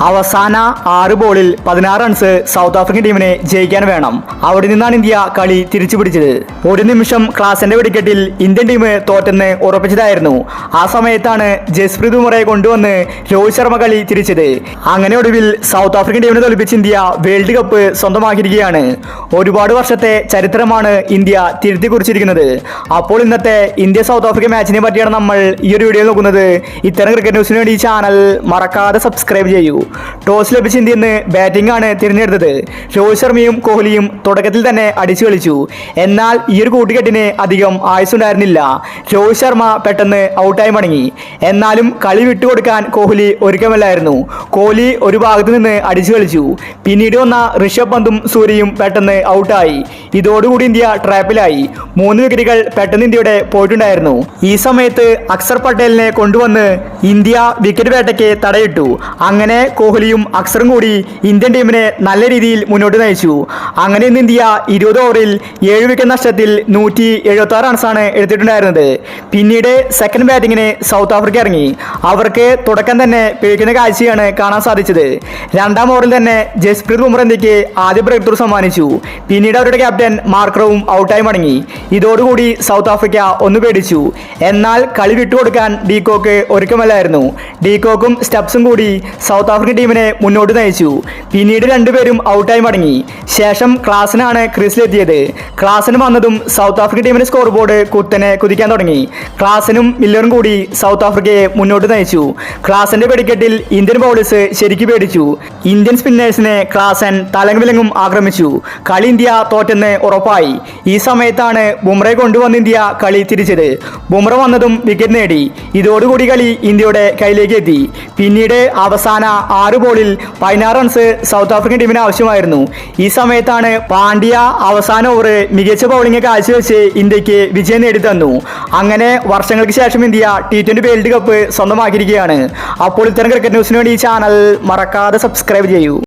അവസാന 6 ബോളിൽ 16 runs south African ടീമിനെ ജയിക്കാൻ വേണം. അവിടെ നിന്നാണ് ഇന്ത്യ കളി തിരിച്ചു പിടിച്ചത്. ഒരു നിമിഷം ക്ലാസിന്റെ വെടിക്കെട്ടിൽ ഇന്ത്യൻ ടീം തോറ്റെന്ന് ഉറപ്പിച്ചതായിരുന്നു. ആ സമയത്താണ് ജസ്പ്രീത് ബുംറയെ കൊണ്ടുവന്ന് രോഹിത് ശർമ്മ കളി തിരിച്ചത്. അങ്ങനെ ഒടുവിൽ സൗത്ത് ആഫ്രിക്കൻ ടീമിനെ തോൽപ്പിച്ച് ഇന്ത്യ വേൾഡ് കപ്പ് സ്വന്തമാക്കിയിരിക്കുകയാണ്. ഒരുപാട് വർഷത്തെ ചരിത്രമാണ് ഇന്ത്യ തിരുത്തി കുറിച്ചിരിക്കുന്നത്. അപ്പോൾ ഇന്നത്തെ ഇന്ത്യ സൗത്ത് ആഫ്രിക്ക മാച്ചിനെ പറ്റിയാണ് നമ്മൾ ഈ ഒരു വീഡിയോ നോക്കുന്നത്. ഇത്തരം ക്രിക്കറ്റ് ന്യൂസിന് വേണ്ടി ഈ ചാനൽ മറക്കാതെ സബ്സ്ക്രൈബ് ചെയ്യൂ. ടോസ് ലഭിച്ച ഇന്ത്യ ഇന്ന് ബാറ്റിംഗ് ആണ് തിരഞ്ഞെടുത്തത്. രോഹിത് ശർമ്മയും കോഹ്ലിയും തുടക്കത്തിൽ തന്നെ അടിച്ചു കളിച്ചു. എന്നാൽ ഈ ഒരു കൂട്ടുകെട്ടിന് അധികം ആയുസ്സുണ്ടായിരുന്നില്ല. രോഹിത് ശർമ്മ പെട്ടെന്ന് ഔട്ടായി മടങ്ങി. എന്നാലും കളി വിട്ടുകൊടുക്കാൻ കോഹ്ലി ഒരുക്കമല്ലായിരുന്നു. കോഹ്ലി ഒരു ഭാഗത്ത് നിന്ന് അടിച്ചു കളിച്ചു. പിന്നീട് വന്ന ഋഷഭ് പന്തും സൂര്യയും പെട്ടെന്ന് ഔട്ടായി. ഇതോടുകൂടി ഇന്ത്യ ട്രാപ്പിലായി. 3 വിക്കറ്റുകൾ പെട്ടെന്ന് ഇന്ത്യയുടെ പോയിട്ടുണ്ടായിരുന്നു. ഈ സമയത്ത് അക്സർ പട്ടേലിനെ കൊണ്ടുവന്ന് ഇന്ത്യ വിക്കറ്റ് വേട്ടയ്ക്ക് തടയിട്ടു. അങ്ങനെ കോഹ്ലിയും അക്സറും കൂടി ഇന്ത്യൻ ടീമിനെ നല്ല രീതിയിൽ മുന്നോട്ട് നയിച്ചു. അങ്ങനെ ഇന്ന് ഇന്ത്യ 20 ഓവറിൽ 7 വിക്കറ്റ് നഷ്ടത്തിൽ 176 റൺസാണ് എടുത്തിട്ടുണ്ടായിരുന്നത്. പിന്നീട് സെക്കൻഡ് ബാറ്റിങ്ങിന് സൗത്ത് ആഫ്രിക്ക ഇറങ്ങി. അവർക്ക് തുടക്കം തന്നെ പിഴയ്ക്കുന്ന കാഴ്ചയാണ് കാണാൻ സാധിച്ചത്. 2ാം ഓവറിൽ തന്നെ ജസ്പ്രീത് ബുംറ ഇന്ത്യക്ക് ആദ്യ ബ്രേക്ക് ത്രൂ സമ്മാനിച്ചു. പിന്നീട് അവരുടെ ക്യാപ്റ്റൻ മാർക്രവും ഔട്ടായി മടങ്ങി. ഇതോടുകൂടി സൗത്ത് ആഫ്രിക്ക ഒന്ന് പേടിച്ചു. എന്നാൽ കളി വിട്ടുകൊടുക്കാൻ ഡീകോക്ക് ഒരുക്കമല്ലായിരുന്നു. ഡീകോക്കും സ്റ്റബ്സും കൂടി സൗത്ത് ആഫ്രിക്കൻ ടീമിനെ മുന്നോട്ട് നയിച്ചു. പിന്നീട് രണ്ടുപേരും ഔട്ടായി മടങ്ങി. ശേഷം ക്ലാസിനാണ് ക്രീസിലെത്തിയത്. ക്ലാസിന് വന്നതും സൗത്ത് ആഫ്രിക്കൻ ടീമിന്റെ സ്കോർ ബോർഡ് കുത്തനെ കുതിക്കാൻ തുടങ്ങി. ക്ലാസിനും മില്ലറും കൂടി സൗത്ത് ആഫ്രിക്കയെ മുന്നോട്ട് നയിച്ചു. ക്ലാസിന്റെ വെടിക്കെട്ടിൽ ഇന്ത്യൻ ബൗളേഴ്സ് ശരിക്കും പേടിച്ചു. ഇന്ത്യൻ സ്പിന്നേഴ്സിനെ ക്ലാസൻ തലങ്ങും വിലങ്ങും ആക്രമിച്ചു. കളി ഇന്ത്യ തോറ്റെന്ന് ഉറപ്പായി. ഈ സമയത്താണ് ബുംറയെ കൊണ്ടുവന്ന് ഇന്ത്യ കളി തിരിച്ചത്. ബുംറ വന്നതും വിക്കറ്റ് നേടി. ഇതോടുകൂടി കളി ഇന്ത്യയുടെ കയ്യിലേക്ക് എത്തി. പിന്നീട് അവസാന 6 ബോളിൽ 16 റൺസ് സൗത്ത് ആഫ്രിക്കൻ ടീമിന് ആവശ്യമായിരുന്നു. ഈ സമയത്താണ് പാണ്ഡ്യ അവസാന ഓവർ മികച്ച ബൗളിംഗ് കാഴ്ചവെച്ച് ഇന്ത്യക്ക് വിജയം നേടിത്തന്നു. അങ്ങനെ വർഷങ്ങൾക്ക് ശേഷം ഇന്ത്യ T20 വേൾഡ് കപ്പ് സ്വന്തമാക്കിയിരിക്കുകയാണ്. അപ്പോൾ ഇത്തരം ക്രിക്കറ്റ് ന്യൂസിന് വേണ്ടി ഈ ചാനൽ മറക്കാതെ സബ്സ്ക്രൈബ് ചെയ്യൂ.